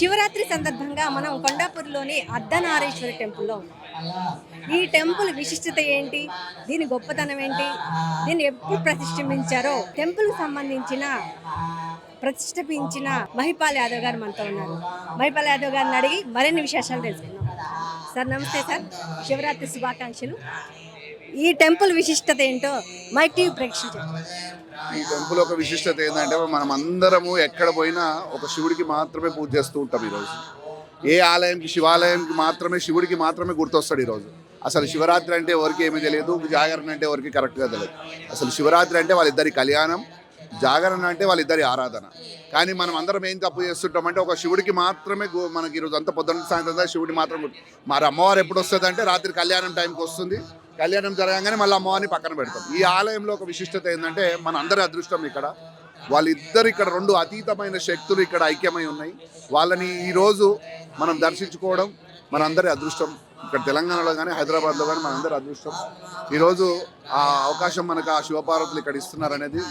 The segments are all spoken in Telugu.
శివరాత్రి సందర్భంగా మనం కొండాపూర్లోని అర్ధనారీశ్వరి టెంపుల్లో ఉన్నాం. ఈ టెంపుల్ విశిష్టత ఏంటి, దీని గొప్పతనం ఏంటి, దీన్ని ఎప్పుడు ప్రతిష్ఠించారో టెంపుల్కి సంబంధించిన ప్రతిష్ఠించిన మహిపాల్ యాదవ్ గారు మనతో ఉన్నారు. మహిపాల్ యాదవ్ గారిని అడిగి మరిన్ని విశేషాలు తెలుసుకుందాం. సార్ నమస్తే సార్, శివరాత్రి శుభాకాంక్షలు. ఈ టెంపుల్ విశిష్టత ఏంటో మైక్ టీవీ ప్రేక్షకులు. ఈ టెంపుల్ ఒక విశిష్టత ఏంటంటే మనం అందరము ఎక్కడ పోయినా ఒక శివుడికి మాత్రమే పూజ చేస్తూ ఉంటాం. ఈరోజు ఏ ఆలయంకి, శివాలయంకి మాత్రమే, శివుడికి మాత్రమే గుర్తొస్తాడు ఈరోజు. అసలు శివరాత్రి అంటే ఎవరికి ఏమీ తెలియదు, జాగరణ అంటే ఎవరికి కరెక్ట్గా తెలియదు. అసలు శివరాత్రి అంటే వాళ్ళిద్దరి కళ్యాణం, జాగరణ అంటే వాళ్ళిద్దరి ఆరాధన. కానీ మనం అందరం ఏం తప్పు చేస్తుంటామంటే ఒక శివుడికి మాత్రమే మనకి ఈరోజు అంత పొద్దున్న సాయంత్రం శివుడి మాత్రం. మరి అమ్మవారు ఎప్పుడు వస్తుంది అంటే రాత్రి కళ్యాణం టైంకి వస్తుంది. కళ్యాణం జరగగానే మళ్ళీ అమ్మవారిని పక్కన పెడతాం. ఈ ఆలయంలో ఒక విశిష్టత ఏంటంటే మన అందరి అదృష్టం ఇక్కడ వాళ్ళిద్దరు, ఇక్కడ రెండు అతీతమైన శక్తులు ఇక్కడ ఐక్యమై ఉన్నాయి. వాళ్ళని ఈరోజు మనం దర్శించుకోవడం మనందరి అదృష్టం. ఇక్కడ తెలంగాణలో కానీ హైదరాబాద్లో కానీ మనందరి అదృష్టం. ఈరోజు ఆ అవకాశం మనకు ఆ శివపార్వతులు ఇక్కడ ఇస్తున్నారనేది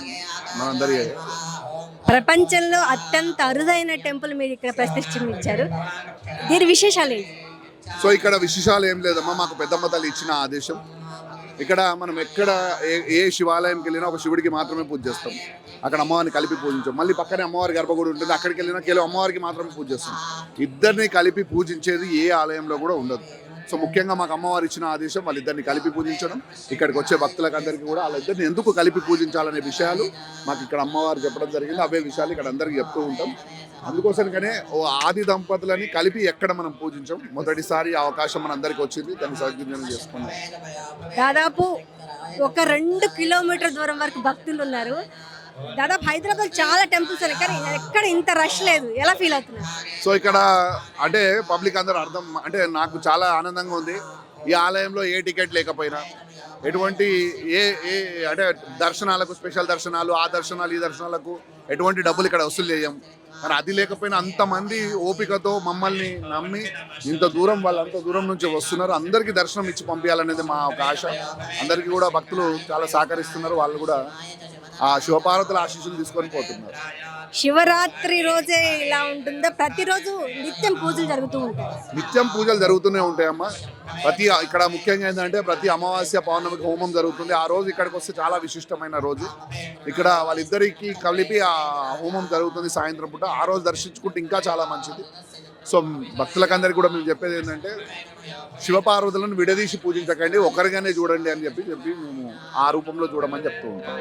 మనందరి. ప్రపంచంలో అత్యంత అరుదైన టెంపుల్ మీరు ఇక్కడ ప్రతిష్ఠించారు, దీని విశేషాలు ఏంటి? సో ఇక్కడ విశేషాలు ఏం లేదమ్మా, మాకు పెద్దమ్మ తల్లి ఇచ్చిన ఆదేశం. ఇక్కడ మనం ఎక్కడ ఏ శివాలయంకి వెళ్ళినా ఒక శివుడికి మాత్రమే పూజ చేస్తాం. అక్కడ అమ్మవారిని కలిపి పూజించాం. మళ్ళీ పక్కనే అమ్మవారి గర్భగుడి ఉంటుంది, అక్కడికి వెళ్ళినా కేవలం అమ్మవారికి మాత్రమే పూజ చేస్తాం. ఇద్దరిని కలిపి పూజించేది ఏ ఆలయంలో కూడా ఉండదు. సో ముఖ్యంగా మాకు అమ్మవారు ఇచ్చిన ఆదేశం వాళ్ళిద్దరిని కలిపి పూజించడం. ఇక్కడికి వచ్చే భక్తులకు అందరికీ కూడా వాళ్ళిద్దరిని ఎందుకు కలిపి పూజించాలనే విషయాలు మాకు ఇక్కడ అమ్మవారు చెప్పడం జరిగింది. అవే విషయాలు ఇక్కడ అందరికీ చెప్తూ ఉంటాం. అందుకోసమనే ఓ ఆది దంపతులని కలిపి ఎక్కడ మనం పూజించాం. మొదటిసారి అవకాశం మన అందరికీ వచ్చింది, దాన్ని సద్వినియోగం చేసుకున్నాం. దాదాపు ఒక 2 కిలోమీటర్ దూరం వరకు భక్తులు ఉన్నారు. దాదాపు హైదరాబాద్ చాలా టెంపుల్స్ ఉన్నాయి, కానీ ఎక్కడ ఇంత రష్ లేదు. ఎలా ఫీల్ అవుతున్నారు? సో ఇక్కడ అంటే పబ్లిక్ అందరూ అర్థం అంటే నాకు చాలా ఆనందంగా ఉంది. ఈ ఆలయంలో ఏ టికెట్ లేకపోయినా, ఎటువంటి ఏ ఏ అంటే దర్శనాలకు, స్పెషల్ దర్శనాలు, ఆ దర్శనాలు ఈ దర్శనాలకు ఎటువంటి డబ్బులు ఇక్కడ వసూలు చేయం. కానీ అది లేకపోయినా అంతమంది ఓపికతో మమ్మల్ని నమ్మి ఇంత దూరం, వాళ్ళు అంత దూరం నుంచి వస్తున్నారు. అందరికీ దర్శనం ఇచ్చి పంపించాలనేది మా ఒక ఆశ. అందరికీ కూడా భక్తులు చాలా సహకరిస్తున్నారు. వాళ్ళు కూడా ఆ శివపార్వతుల ఆశీస్సులు తీసుకొని పోతున్నారు. శివరాత్రి రోజే ఇలా ఉంటుందా? ప్రతిరోజు నిత్యం పూజలు జరుగుతూ ఉంటాయి? నిత్యం పూజలు జరుగుతూనే ఉంటాయమ్మా. ఇక్కడ ముఖ్యంగా ఏంటంటే ప్రతి అమావాస్య పౌర్ణమికి హోమం జరుగుతుంది. ఆ రోజు ఇక్కడికి వస్తే చాలా విశిష్టమైన రోజు. ఇక్కడ వాళ్ళిద్దరికి కలిపి ఆ హోమం జరుగుతుంది సాయంత్రం పూట. ఆ రోజు దర్శించుకుంటే ఇంకా చాలా మంచిది. సో భక్తులకందరికీ కూడా మేము చెప్పేది ఏంటంటే శివపార్వతులను విడదీసి పూజించకండి, ఒకరిగానే చూడండి అని చెప్పి మేము ఆ రూపంలో చూడమని చెప్తూ ఉంటాం.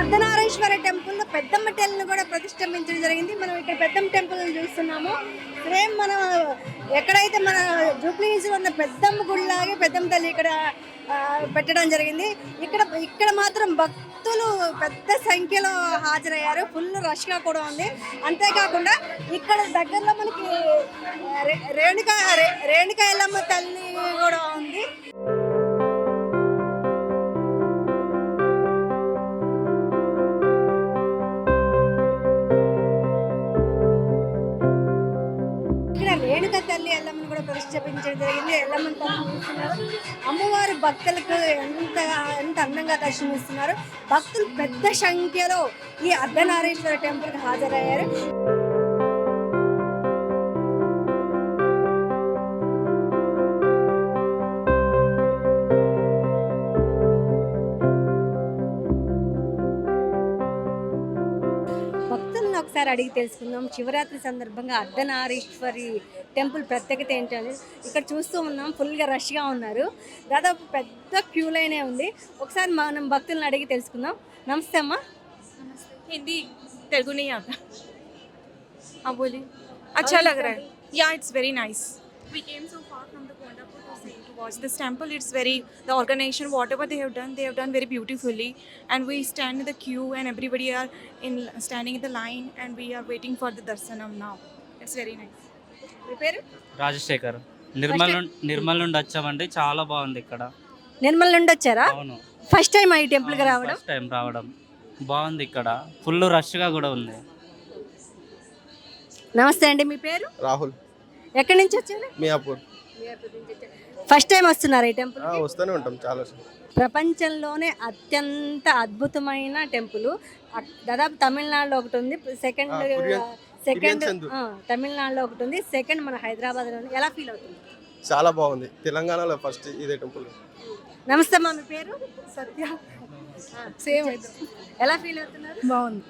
అర్ధనారీశ్వర టెంపుల్లో పెద్దమ్మ టెల్ని కూడా ప్రతిష్ఠించడం జరిగింది. మనం ఇక్కడ పెద్దమ్మ టెంపుల్ చూస్తున్నాము. సేమ్ మనం ఎక్కడైతే మన జూబ్లీహిల్స్ ఉన్న పెద్దమ్మ గుడిలాగే పెద్దమ్మ తల్లి ఇక్కడ పెట్టడం జరిగింది. ఇక్కడ మాత్రం భక్తులు పెద్ద సంఖ్యలో హాజరయ్యారు. ఫుల్ రష్గా కూడా ఉంది. అంతేకాకుండా ఇక్కడ దగ్గరలో మనకి రేణుకా ఎల్లమ్మ తల్లి కూడా ఉంది. రేణుక తల్లి ఎల్లమ్మని కూడా ప్రతిష్ఠించడం జరిగింది. ఎల్లమ్మని తల్లి చూస్తున్నారు. అమ్మవారి భక్తులకు ఎంత అందంగా దర్శనమిస్తున్నారు. భక్తులు పెద్ద సంఖ్యలో ఈ అర్ధనారీశ్వర టెంపుల్కి హాజరయ్యారు. భక్తులను ఒకసారి అడిగి తెలుసుకుందాం. శివరాత్రి సందర్భంగా అర్ధనారీశ్వరి టెంపుల్ ప్రత్యేకత ఏంటని ఇక్కడ చూస్తూ ఉన్నాం. ఫుల్గా రష్గా ఉన్నారు. దాదాపు పెద్ద క్యూ లైనే ఉంది. ఒకసారి మనం భక్తులను అడిగి తెలుసుకుందాం. నమస్తే అమ్మా. हिंदी तेलुगु नहीं आता. हाँ बोलिए. अच्छा लग रहा है. Yeah, it's very nice. We came so far from the Kondapur to watch this temple. It's very, the organization, whatever they have done very beautifully. And we stand in the queue and everybody are standing in the line and we are waiting for the darshanam now. It's very nice. మీ పేరు? రాజశేఖర్. నిర్మల్ నుండి వచ్చామండి. చాలా బాగుంది ఇక్కడ. నిర్మల్ నుండి వచ్చారా? అవును. ఫస్ట్ టైం ఈ టెంపుల్కి రావడం? ఫస్ట్ టైం రావడం. బాగుంది ఇక్కడ, ఫుల్ రష్గా కూడా ఉంది. నమస్తే అండి, మీ పేరు? రాహుల్, ఎక్కడి నుంచి వచ్చారు? మియాపూర్. ఫస్ట్ టైం వస్తున్నారు ఈ టెంపుల్? వస్తూనే ఉంటాం చాలా. ప్రపంచంలోనే అత్యంత అద్భుతమైన టెంపుల్ దాదాపు తమిళనాడులో ఒకటి ఉంది, సెకండ్ కురియన్ చందు. తమిళనాడులో ఒకటి ఉంది, సెకండ్ మన హైదరాబాద్లో ఉంది. ఎలా ఫీల్ అవుతుంది? చాలా బాగుంది. తెలంగాణలో ఫస్ట్ ఇదే టెంపుల్. నమస్తే అమ్మా, మీ పేరు? సత్య. సేమ్ ఎలా ఫీల్ అవుతున్నారు? బాగుంది.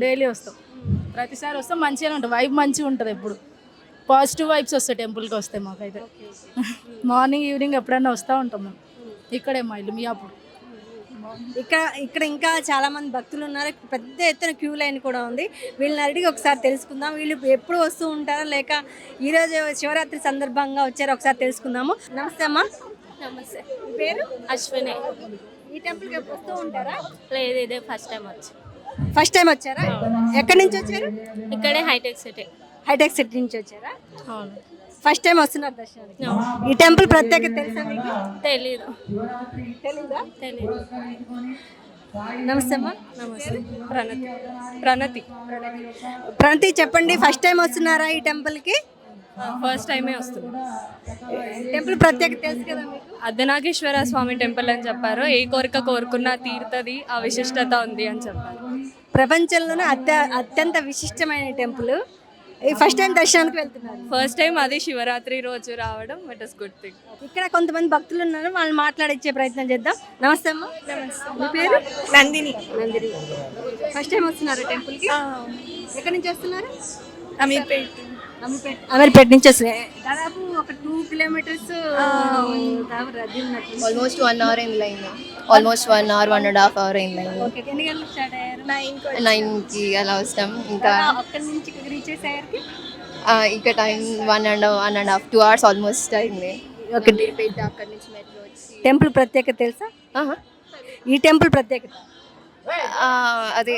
డైలీ వస్తాం, ప్రతిసారి వస్తాం. మంచిగానే ఉంటుంది, వైబ్ మంచిగా ఉంటుంది. ఎప్పుడు పాజిటివ్ వైబ్స్ వస్తాయి టెంపుల్కి వస్తే. మాకైతే మార్నింగ్ ఈవినింగ్ ఎప్పుడైనా వస్తూ ఉంటాం మేము. ఇక్కడే మా ఇల్లు మియాపూర్. ఇక్కడ ఇంకా చాలా మంది భక్తులు ఉన్నారు, పెద్ద ఎత్తున క్యూ లైన్ కూడా ఉంది. వీళ్ళని అడిగి ఒకసారి తెలుసుకుందాం. వీళ్ళు ఎప్పుడు వస్తూ ఉంటారా లేక ఈరోజు శివరాత్రి సందర్భంగా వచ్చారో ఒకసారి తెలుసుకుందాము. నమస్తే అమ్మా. నమస్తే. మీ పేరు? అశ్విని. ఈ టెంపుల్కి ఎప్పుడు వస్తూ ఉంటారా? లేదు, ఇదే ఫస్ట్ టైం వచ్చి. ఫస్ట్ టైం వచ్చారా? ఎక్కడి నుంచి వచ్చారు? ఇక్కడే హైటెక్ సిటీ. హైటెక్ సిటీ నుంచి వచ్చారా? అవును. ఫస్ట్ టైం వస్తున్నారు దర్శనానికి. ఈ టెంపుల్ ప్రత్యేకత తెలుసా మీకు? తెలీదు. తెలీదా? తెలీదు. నమస్తే అమ్మా. నమస్తే. ప్రణతి. ప్రణతి. ప్రణతి, చెప్పండి, ఫస్ట్ టైం వస్తున్నారా ఈ టెంపుల్కి? ఫస్ట్ టైమే వస్తుంది. టెంపుల్ ప్రత్యేకత తెలుసు కదా మీకు? అర్ధనాగేశ్వర స్వామి టెంపుల్ అని చెప్పారు. ఏ కోరిక కోరుకున్నా తీరుతుంది, ఆ విశిష్టత ఉంది అని చెప్పారు. ప్రపంచంలోనే అత్యంత విశిష్టమైన టెంపుల్. ఫస్ట్ టైం దర్శనానికి వెళ్తున్నారు. ఫస్ట్ టైం అది శివరాత్రి రోజు రావడం, ఇట్ ఇస్ గుడ్ థింగ్. ఇక్కడ కొంతమంది భక్తులు ఉన్నారు, వాళ్ళు మాట్లాడించే ప్రయత్నం చేద్దాం. నమస్తే అమ్మా. మీ పేరు? నందిని. నందిని. ఫస్ట్ టైం వస్తున్నారు టెంపుల్కి? ఎక్కడి నుంచి వస్తున్నారు? అమీర్పేట్. అమీర్పేట నుంచి వస్తున్నాయి. దాదాపు ఒక 2 kilometers రద్దీ ఉన్నట్టు. Almost 1 hour in line. Almost 1 hour, 1.5 hour in line. Okay, ఎన్ని గంటలకు స్టార్ట్ అయ్యారు? 9కి అలా వస్తాం. ఇంకా అక్కడి నుంచి ఇక్కడికి రీచ్ అయ్యేసరికి ఇక టైం 1.5 2 hours ఆల్మోస్ట్ అయింది. ఓకే. అక్కడి నుంచి మెట్రో వచ్చి టెంపుల్ ప్రత్యేకత తెలుసా? ఈ టెంపుల్ ప్రత్యేకత అదే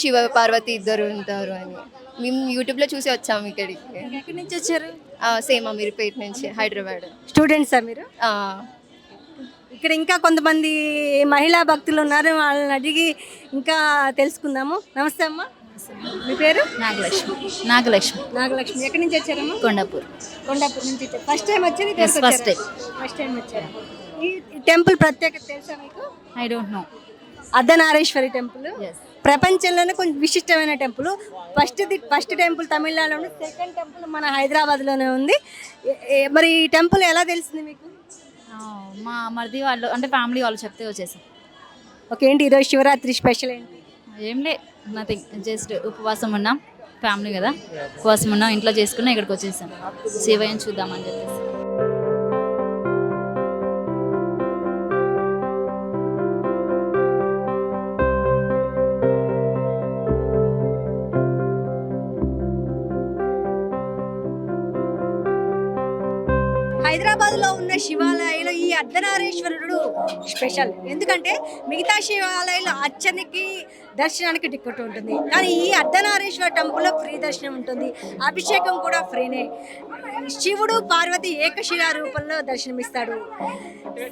శివ పార్వతి ఇద్దరు ఉంటారు అని మేము యూట్యూబ్లో చూసి వచ్చాము ఇక్కడికి. ఎక్కడి నుంచి వచ్చారు? సేమ్ అమీర్పేట్ నుంచి, హైదరాబాద్. స్టూడెంట్సా మీరు? ఇక్కడ ఇంకా కొంతమంది మహిళా భక్తులు ఉన్నారు, వాళ్ళని అడిగి ఇంకా తెలుసుకుందాము. నమస్తే అమ్మా. మీ పేరు? నాగలక్ష్మి. నాగలక్ష్మి. నాగలక్ష్మి. ఎక్కడి నుంచి వచ్చారమ్మా? కొండాపూర్. కొండాపూర్ నుంచి వచ్చారు. ఫస్ట్ టైం వచ్చారు? First time. ఫస్ట్ టైం వచ్చారు. ఈ టెంపుల్ ప్రత్యేకత తెలుసా మీకు? I don't know. Ardhanareeswari temple ప్రపంచంలోనే కొంచెం విశిష్టమైన టెంపుల్. ఫస్ట్ టెంపుల్ తమిళనాడులో ఉంది, సెకండ్ టెంపుల్ మన హైదరాబాద్లోనే ఉంది. మరి ఈ టెంపుల్ ఎలా తెలిసింది మీకు? మా మరిది వాళ్ళు అంటే ఫ్యామిలీ వాళ్ళు చెప్తే వచ్చేసాం. ఓకే, ఏంటి ఈరోజు శివరాత్రి స్పెషల్ ఏంటి? ఏం లే, నథింగ్, జస్ట్ ఉపవాసం ఉన్నాం, ఫ్యామిలీ కదా, ఉపవాసం ఉన్నాం, ఇంట్లో చేసుకున్నా ఇక్కడికి వచ్చేసాం శివయ్యని చూద్దామని చెప్పేసి. హైదరాబాద్లో ఉన్న శివాలయాలు ఈ అర్ధనారీశ్వరుడు స్పెషల్. ఎందుకంటే మిగతా శివాలయాలు అర్చనకి దర్శనానికి టికెట్ ఉంటుంది, కానీ ఈ అర్ధనారీశ్వర టెంపుల్లో ఫ్రీ దర్శనం ఉంటుంది, అభిషేకం కూడా ఫ్రీనే. శివుడు పార్వతి ఏకశిలా రూపంలో దర్శనమిస్తాడు.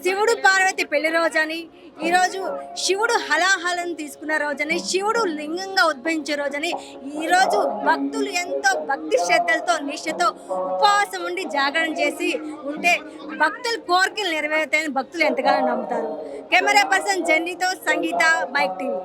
శివుడు పార్వతి పెళ్లి రోజని, ఈరోజు శివుడు హలాహలం తీసుకున్న రోజని, శివుడు లింగంగా ఉద్భవించే రోజని ఈరోజు భక్తులు ఎంతో భక్తి శ్రద్ధలతో నిష్ఠతో ఉపవాసం ఉండి జాగరణ చేసి ఉంటే భక్తుల కోరికలు నెరవేరుతాయని భక్తులు ఎంతగానో నమ్ముతారు. కెమెరా పర్సన్ జెన్నీతో సంగీత, మైక్ టీవీ.